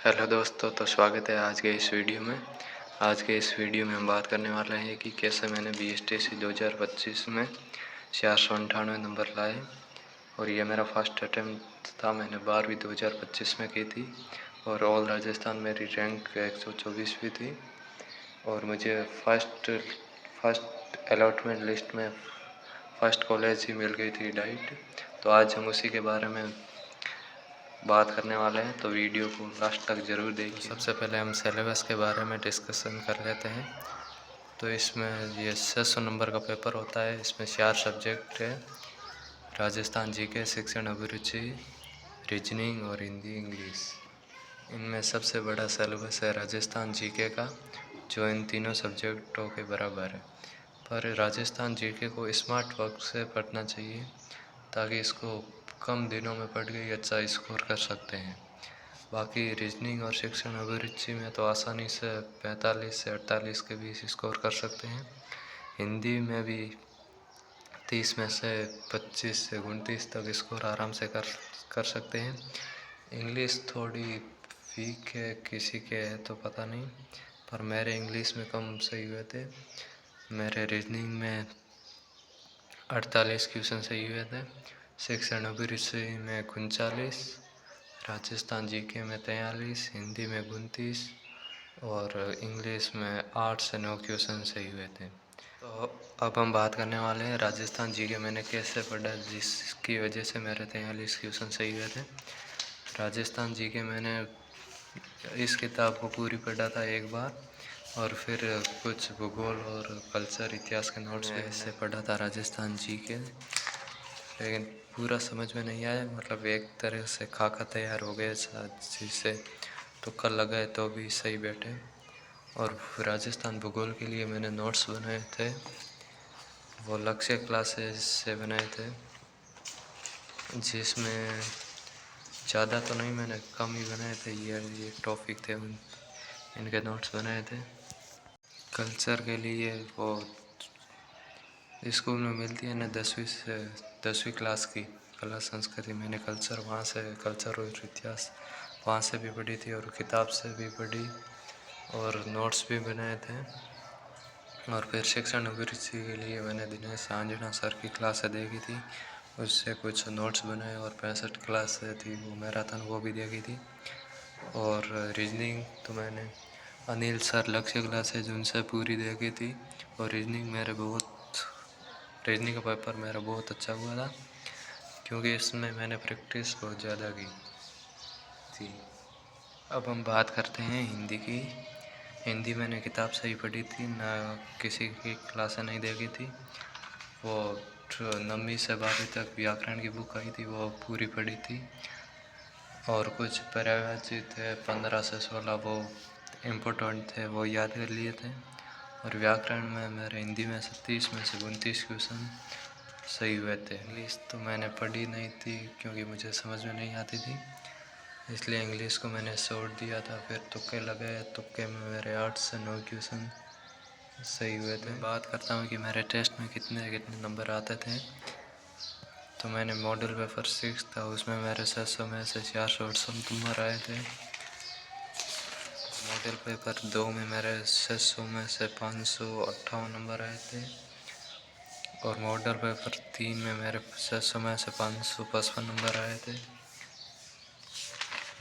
Hello दोस्तों, तो स्वागत है आज के इस वीडियो में। आज के इस वीडियो में हम बात करने वाले हैं कि कैसे मैंने BSTC 2025 में 498 नंबर लाए। और ये मेरा फर्स्ट अटैम्प्ट था। मैंने 12वीं 2025 में की थी और ऑल राजस्थान मेरी रैंक 124वीं थी। और मुझे फर्स्ट अलॉटमेंट लिस्ट में फर्स्ट कॉलेज ही मिल गई थी डाइट। तो आज हम उसी के बारे में बात करने वाले हैं, तो वीडियो को लास्ट तक ज़रूर देखिए। तो सबसे पहले हम सिलेबस के बारे में डिस्कशन कर लेते हैं। तो इसमें ये 600 नंबर का पेपर होता है। इसमें 4 सब्जेक्ट है: राजस्थान जीके, शिक्षण अभिरुचि, रीजनिंग और हिंदी इंग्लिश। इनमें सबसे बड़ा सिलेबस है राजस्थान जीके का, जो इन तीनों सब्जेक्टों के बराबर है। पर राजस्थान जीके को स्मार्ट वर्क से पढ़ना चाहिए, ताकि इसको कम दिनों में पढ़ के अच्छा स्कोर कर सकते हैं। बाकी रीजनिंग और शिक्षण अभिरुचि में तो आसानी से 45 से 48 के बीच स्कोर कर सकते हैं। हिंदी में भी 30 में से 25 से 29 तक स्कोर आराम से कर सकते हैं। इंग्लिश थोड़ी वीक है, किसी के है तो पता नहीं, पर मेरे इंग्लिश में कम सही हुए थे। मेरे रीजनिंग में 48 क्वेश्चन सही हुए थे, शिक्षण अभिरुचि में 39, राजस्थान जीके में 43, हिंदी में 29 और इंग्लिश में 8 से 9 क्वेश्चन सही हुए थे। तो अब हम बात करने वाले हैं राजस्थान जीके मैंने कैसे पढ़ा, जिसकी वजह से मेरे 43 क्वेश्चन सही हुए थे। राजस्थान जीके मैंने इस किताब को पूरी पढ़ा था एक बार, और फिर कुछ भूगोल और कल्चर इतिहास के नोट्स भी ऐसे पढ़ा था राजस्थान जीके, लेकिन पूरा समझ में नहीं आया। मतलब एक तरह से खाका तैयार हो गया, जिससे तुक्का लगाए तो भी सही बैठे। और राजस्थान भूगोल के लिए मैंने नोट्स बनाए थे, वो लक्ष्य क्लासेस से बनाए थे, जिसमें ज़्यादा तो नहीं, मैंने कम ही बनाए थे। ये टॉपिक थे, इनके नोट्स बनाए थे। कल्चर के लिए वो स्कूल में मिलती है ना 10वीं क्लास की कला संस्कृति, मैंने कल्चर वहाँ से, कल्चर और इतिहास वहाँ से भी पढ़ी थी और किताब से भी पढ़ी और नोट्स भी बनाए थे। और फिर शिक्षण अभिरुचि के लिए मैंने दिनेश आंजना सर की क्लास देखी थी, उससे कुछ नोट्स बनाए। और 65 क्लास थी वो मैराथन, वो भी देखी थी। और रीजनिंग तो मैंने अनिल सर लक्ष्य क्लासेज उनसे पूरी देखी थी। और रीजनिंग का पेपर मेरा बहुत अच्छा हुआ था, क्योंकि इसमें मैंने प्रैक्टिस बहुत ज़्यादा की थी। अब हम बात करते हैं हिंदी की। हिंदी मैंने किताब से ही पढ़ी थी, ना किसी की क्लासें नहीं देखी थी। वो 9वीं से 12वीं तक व्याकरण की बुक आई थी, वो पूरी पढ़ी थी। और कुछ पर्यायवाची थे 15 से 16, वो इम्पोर्टेंट थे, वो याद कर लिए थे। और व्याकरण में मेरे हिंदी में 30 में से 29 क्वेश्चन सही हुए थे। इंग्लिश तो मैंने पढ़ी नहीं थी, क्योंकि मुझे समझ में नहीं आती थी, इसलिए इंग्लिश को मैंने छोड़ दिया था। फिर तुक्के लगाए, तुक्के में मेरे 8 से 9 क्वेश्चन सही हुए थे। बात करता हूँ कि मेरे टेस्ट में कितने कितने नंबर आते थे। तो मैंने मॉडल पेपर 6 था, उसमें मेरे 600 में से 468 नंबर आए थे। मॉडल पेपर 2 में मेरे 600 में से 558 नंबर आए थे। और मॉडल पेपर 3 में मेरे 600 में से 555 नंबर आए थे।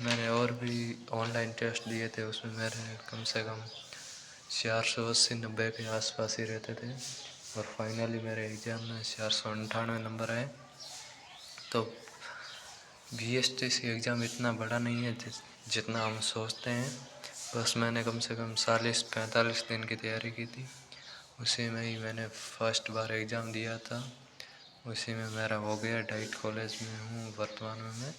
मैंने और भी ऑनलाइन टेस्ट दिए थे, उसमें मेरे कम से कम 480-90 के आसपास ही रहते थे। और फाइनली मेरे एग्ज़ाम में 498 नंबर आए। तो BSTC एग्ज़ाम इतना बड़ा नहीं है जितना हम सोचते हैं। बस मैंने कम से कम 40-45 दिन की तैयारी की थी, उसी में ही मैंने फर्स्ट बार एग्ज़ाम दिया था, उसी में मेरा हो गया। डाइट कॉलेज में हूँ वर्तमान में मैं।